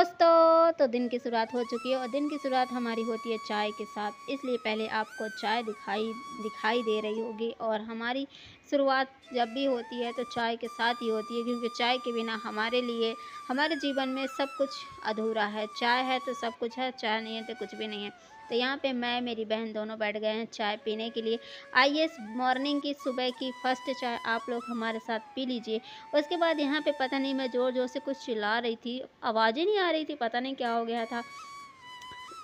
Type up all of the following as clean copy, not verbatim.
दोस्तों, तो दिन की शुरुआत हो चुकी है और दिन की शुरुआत हमारी होती है चाय के साथ। इसलिए पहले आपको चाय दिखाई दिखाई दे रही होगी और हमारी शुरुआत जब भी होती है तो चाय के साथ ही होती है, क्योंकि चाय के बिना हमारे लिए हमारे जीवन में सब कुछ अधूरा है। चाय है तो सब कुछ है, चाय नहीं है तो कुछ भी नहीं है। तो यहाँ पे मैं मेरी बहन दोनों बैठ गए हैं चाय पीने के लिए। आइए इस मॉर्निंग की सुबह की फर्स्ट चाय आप लोग हमारे साथ पी लीजिए। उसके बाद यहाँ पे पता नहीं मैं ज़ोर-ज़ोर से कुछ चिल्ला रही थी, आवाज़ ही नहीं आ रही थी, पता नहीं क्या हो गया था।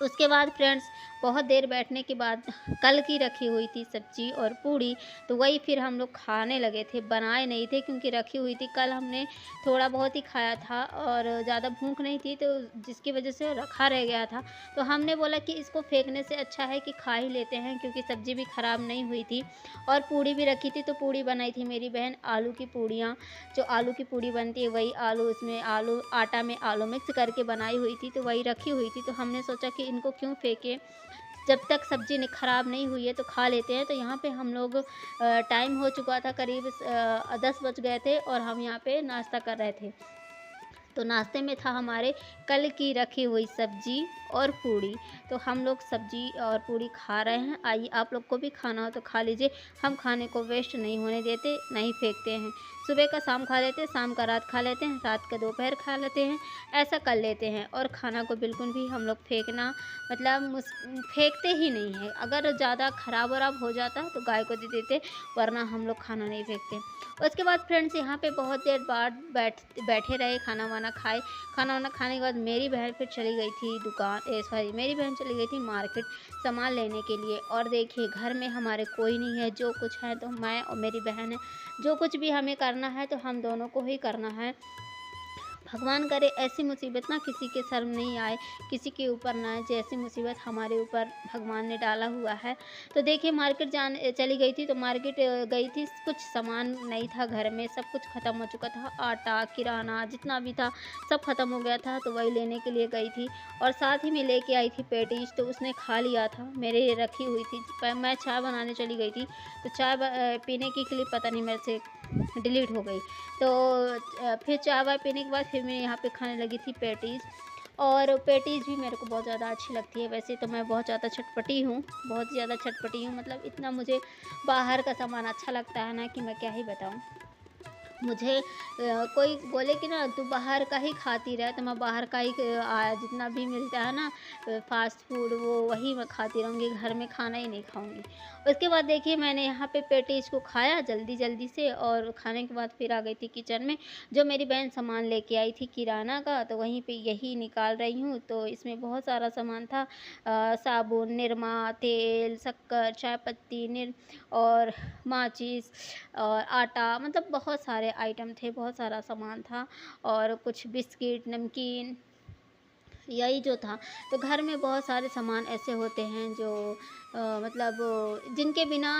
उसके बाद फ्रेंड्स बहुत देर बैठने के बाद कल की रखी हुई थी सब्ज़ी और पूड़ी, तो वही फिर हम लोग खाने लगे थे। बनाए नहीं थे क्योंकि रखी हुई थी, कल हमने थोड़ा बहुत ही खाया था और ज़्यादा भूख नहीं थी, तो जिसकी वजह से रखा रह गया था। तो हमने बोला कि इसको फेंकने से अच्छा है कि खा ही लेते हैं, क्योंकि सब्ज़ी भी ख़राब नहीं हुई थी और पूड़ी भी रखी थी। तो पूड़ी बनाई थी मेरी बहन, आलू की पूड़ियाँ, जो आलू की पूड़ी बनती है वही आलू, उसमें आलू आटा में आलू मिक्स करके बनाई हुई थी, तो वही रखी हुई थी। तो हमने सोचा कि इनको क्यों फेंकें, जब तक सब्ज़ी न ख़राब नहीं हुई है तो खा लेते हैं। तो यहाँ पे हम लोग टाइम हो चुका था, करीब 10 बज गए थे और हम यहाँ पे नाश्ता कर रहे थे। तो नाश्ते में था हमारे कल की रखी हुई सब्ज़ी और पूड़ी। तो हम लोग सब्ज़ी और पूड़ी खा रहे हैं। आइए आप लोग को भी खाना हो तो खा लीजिए। हम खाने को वेस्ट नहीं होने देते, नहीं फेंकते हैं। सुबह का शाम खा लेते हैं, शाम का रात खा लेते हैं, रात का दोपहर खा लेते हैं, ऐसा कर लेते हैं। और खाना को बिल्कुल भी हम लोग फेंकना मतलब फेंकते ही नहीं हैं। अगर ज़्यादा ख़राब-वराब हो जाता तो गाय को दे देते, वरना हम लोग खाना नहीं फेंकते। उसके बाद फ्रेंड्स यहाँ पे बहुत देर बाद बैठे रहे, खाना-वाना खाए। खाना-वाना खाने के बाद मेरी बहन फिर चली गई थी मेरी बहन चली गई थी मार्केट सामान लेने के लिए। और देखिए घर में हमारे कोई नहीं है, जो कुछ है तो मैं और मेरी बहन है। जो कुछ भी हमें करना है तो हम दोनों को ही करना है। भगवान करे ऐसी मुसीबत ना किसी के सर में नहीं आए, किसी के ऊपर ना आए, जैसी मुसीबत हमारे ऊपर भगवान ने डाला हुआ है। तो देखिए मार्केट चली गई थी, तो मार्केट गई थी, कुछ सामान नहीं था घर में, सब कुछ ख़त्म हो चुका था। आटा, किराना जितना भी था सब ख़त्म हो गया था, तो वही लेने के लिए गई थी। और साथ ही में लेके आई थी पैटीज़, तो उसने खा लिया था, मेरे रखी हुई थी। मैं चाय बनाने चली गई थी, तो चाय पीने की क्लिप पता नहीं मेरे से डिलीट हो गई। तो फिर चाय-वाय पीने के बाद फिर मैं यहाँ पे खाने लगी थी पैटीज़। और पैटीज़ भी मेरे को बहुत ज़्यादा अच्छी लगती है। वैसे तो मैं बहुत ज़्यादा चटपटी हूँ, बहुत ज़्यादा चटपटी हूँ, मतलब इतना मुझे बाहर का सामान अच्छा लगता है ना कि मैं क्या ही बताऊँ। मुझे कोई बोले कि ना तू बाहर का ही खाती रह, तो मैं बाहर का ही जितना भी मिलता है ना फ़ास्ट फूड वो वही मैं खाती रहूँगी, घर में खाना ही नहीं खाऊँगी। उसके बाद देखिए मैंने यहाँ पे पैटीज़ को खाया जल्दी-जल्दी से और खाने के बाद फिर आ गई थी किचन में। जो मेरी बहन सामान लेके आई थी किराना का, तो वहीं पे यही निकाल रही हूँ। तो इसमें बहुत सारा सामान था, साबुन, निरमा, तेल, शक्कर, चाय पत्ती, और माचिस और आटा, मतलब बहुत सारे आइटम थे, बहुत सारा सामान था और कुछ बिस्किट, नमकीन, यही जो था। तो घर में बहुत सारे सामान ऐसे होते हैं जो मतलब जिनके बिना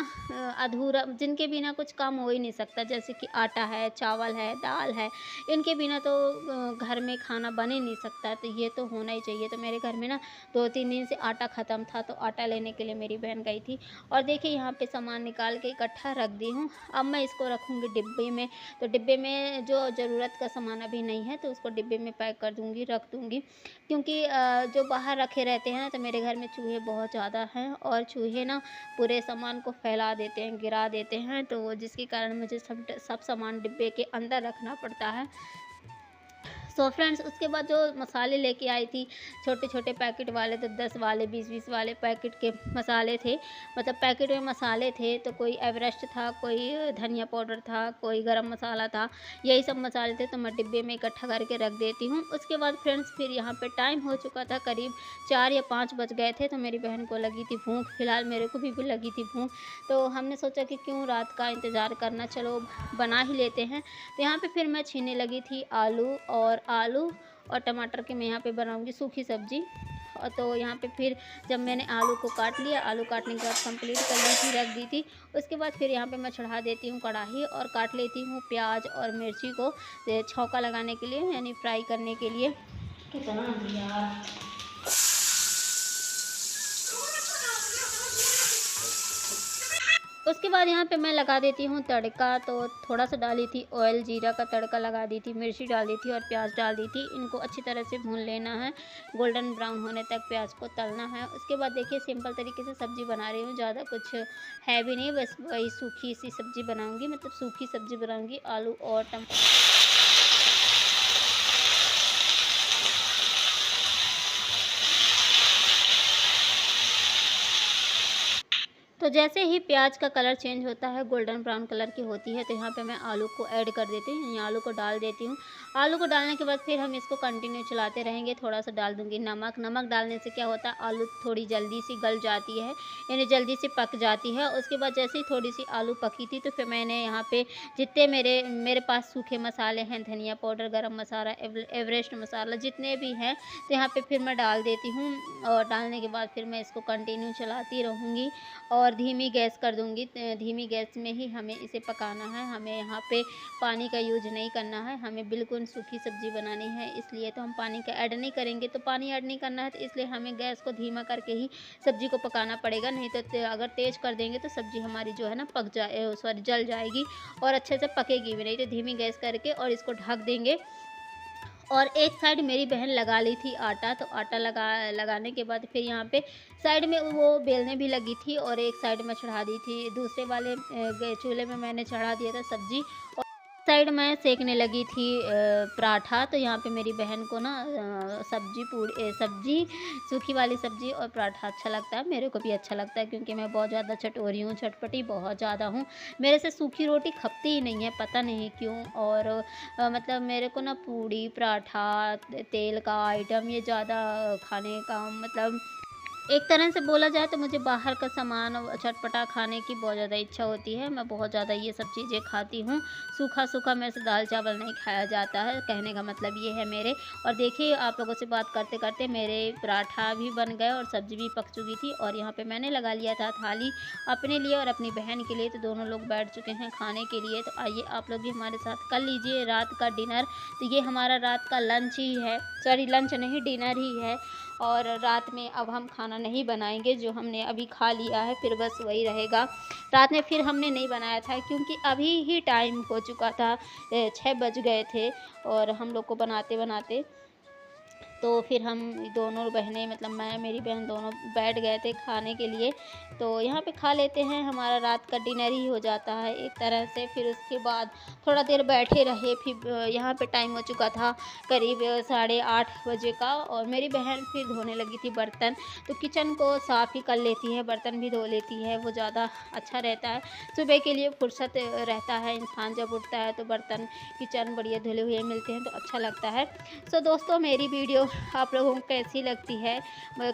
जिनके बिना कुछ काम हो ही नहीं सकता। जैसे कि आटा है, चावल है, दाल है, इनके बिना तो घर में खाना बन ही नहीं सकता, तो ये तो होना ही चाहिए। तो मेरे घर में ना 2-3 दिन से आटा ख़त्म था, तो आटा लेने के लिए मेरी बहन गई थी। और देखिए यहाँ पे सामान निकाल के इकट्ठा रख दी हूँ। अब मैं इसको रखूँगी डिब्बे में, तो डिब्बे में जो ज़रूरत का सामान अभी नहीं है तो उसको डिब्बे में पैक कर दूँगी, रख दूँगी। क्योंकि जो बाहर रखे रहते हैं ना, तो मेरे घर में चूहे बहुत ज़्यादा हैं और चूहे ना पूरे सामान को फैला देते हैं, गिरा देते हैं, तो जिसके कारण मुझे सब सामान डिब्बे के अंदर रखना पड़ता है। सो फ्रेंड्स उसके बाद जो मसाले लेके आई थी छोटे-छोटे पैकेट वाले, तो 10 वाले 20-20 वाले पैकेट के मसाले थे, मतलब पैकेट में मसाले थे। तो कोई एवरेस्ट था, कोई धनिया पाउडर था, कोई गरम मसाला था, यही सब मसाले थे, तो मैं डिब्बे में इकट्ठा करके रख देती हूँ। उसके बाद फ्रेंड्स फिर यहाँ पे टाइम हो चुका था, करीब 4 या 5 बज गए थे, तो मेरी बहन को लगी थी भूख, फिलहाल मेरे को भी लगी थी भूख। तो हमने सोचा कि क्यों रात का इंतज़ार करना, चलो बना ही लेते हैं। तो यहाँ पे फिर मैं छीलने लगी थी आलू और टमाटर की मैं यहाँ पे बनाऊँगी सूखी सब्ज़ी। तो यहाँ पे फिर जब मैंने आलू को काट लिया, आलू काटने के बाद कंप्लीट कर ली थी, रख दी थी। उसके बाद फिर यहाँ पे मैं चढ़ा देती हूँ कढ़ाई और काट लेती हूँ प्याज और मिर्ची को छौंका लगाने के लिए, यानी फ्राई करने के लिए। कितना यार उसके बाद यहाँ पे मैं लगा देती हूँ तड़का। तो थोड़ा-सा डाली थी ऑयल, जीरा का तड़का लगा दी थी, मिर्ची डाल दी थी और प्याज़ डाल दी थी। इनको अच्छी तरह से भून लेना है, गोल्डन ब्राउन होने तक प्याज़ को तलना है। उसके बाद देखिए सिंपल तरीके से सब्ज़ी बना रही हूँ, ज़्यादा कुछ है भी नहीं, बस वही सूखी-सी सब्ज़ी बनाऊँगी, मतलब सूखी सब्ज़ी बनाऊँगी, आलू और तो जैसे ही प्याज का कलर चेंज होता है, गोल्डन ब्राउन कलर की होती है, तो यहाँ पे मैं आलू को ऐड कर देती हूँ, यानी आलू को डाल देती हूँ। आलू को डालने के बाद फिर हम इसको कंटिन्यू चलाते रहेंगे। थोड़ा-सा डाल दूँगी नमक। नमक डालने से क्या होता है, आलू थोड़ी जल्दी सी गल जाती है, यानी जल्दी से पक जाती है। उसके बाद जैसे ही थोड़ी-सी आलू पकी थी, तो फिर मैंने यहाँ पे जितने मेरे मेरे पास सूखे मसाले हैं, धनिया पाउडर, गरम मसाला, एवरेस्ट मसाला जितने भी हैं, तो यहाँ पे फिर मैं डाल देती हूँ और डालने के बाद फिर मैं इसको कंटिन्यू चलाती रहूँगी और धीमी गैस कर दूँगी। धीमी गैस में ही हमें इसे पकाना है, हमें यहाँ पे पानी का यूज़ नहीं करना है, हमें बिल्कुल सूखी सब्ज़ी बनानी है, इसलिए तो हम पानी का ऐड नहीं करेंगे। तो पानी ऐड नहीं करना है, तो इसलिए हमें गैस को धीमा करके ही सब्ज़ी को पकाना पड़ेगा, नहीं तो अगर तेज़ कर देंगे तो सब्ज़ी हमारी जो है ना सॉरी जल जाएगी और अच्छे से पकेगी भी नहीं। तो धीमी गैस करके और इसको ढक देंगे। और एक साइड मेरी बहन लगा ली थी आटा, तो आटा लगाने के बाद फिर यहाँ पे साइड में वो बेलने भी लगी थी और एक साइड में चढ़ा दी थी। दूसरे वाले चूल्हे में मैंने चढ़ा दिया था सब्ज़ी और साइड मैं सेकने लगी थी पराठा। तो यहाँ पे मेरी बहन को ना सब्ज़ी सूखी वाली सब्ज़ी और पराठा अच्छा लगता है, मेरे को भी अच्छा लगता है क्योंकि मैं बहुत ज़्यादा चटोरी हूँ, चटपटी बहुत ज़्यादा हूँ। मेरे से सूखी रोटी खपती ही नहीं है, पता नहीं क्यों। और मतलब मेरे को ना पूड़ी, पराठा, तेल का आइटम ये ज़्यादा खाने का मतलब एक तरह से बोला जाए तो मुझे बाहर का सामान और चटपटा खाने की बहुत ज़्यादा इच्छा होती है। मैं बहुत ज़्यादा ये सब चीज़ें खाती हूँ। सूखा-सूखा मेरे से दाल-चावल नहीं खाया जाता है, कहने का मतलब ये है मेरे। और देखिए आप लोगों से बात करते-करते मेरे पराठा भी बन गए और सब्ज़ी भी पक चुकी थी और यहाँ पे मैंने लगा लिया था थाली अपने लिए और अपनी बहन के लिए, तो दोनों लोग बैठ चुके हैं खाने के लिए। तो आइए आप लोग भी हमारे साथ कर लीजिए रात का डिनर। तो ये हमारा रात का लंच ही है, सॉरी लंच नहीं डिनर ही है। और रात में अब हम खाना नहीं बनाएँगे, जो हमने अभी खा लिया है फिर बस वही रहेगा। रात में फिर हमने नहीं बनाया था क्योंकि अभी ही टाइम हो चुका था, 6 बज गए थे और हम लोग को बनाते-बनाते। तो फिर हम दोनों बहनें मतलब मैं, मेरी बहन दोनों बैठ गए थे खाने के लिए। तो यहाँ पे खा लेते हैं, हमारा रात का डिनर ही हो जाता है एक तरह से। फिर उसके बाद थोड़ा देर बैठे रहे, फिर यहाँ पे टाइम हो चुका था करीब 8:30 बजे का और मेरी बहन फिर धोने लगी थी बर्तन। तो किचन को साफ़ ही कर लेती है, बर्तन भी धो लेती है, वो ज़्यादा अच्छा रहता है। सुबह के लिए फुर्सत रहता है, इंसान जब उठता है तो बर्तन किचन बढ़िया धुले हुए मिलते हैं तो अच्छा लगता है। सो दोस्तों मेरी वीडियो आप लोगों को कैसी लगती है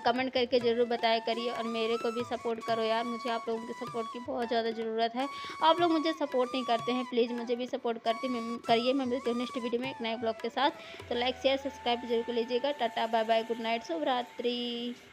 कमेंट करके ज़रूर बताया करिए और मेरे को भी सपोर्ट करो यार, मुझे आप लोगों की सपोर्ट की बहुत ज़्यादा ज़रूरत है। आप लोग मुझे सपोर्ट नहीं करते हैं, प्लीज़ मुझे भी सपोर्ट करिए। मैं मिलती हूँ नेक्स्ट वीडियो में एक नए ब्लॉग के साथ। तो लाइक शेयर सब्सक्राइब जरूर कर लीजिएगा। Tata bye bye, good night, शुभ रात्रि।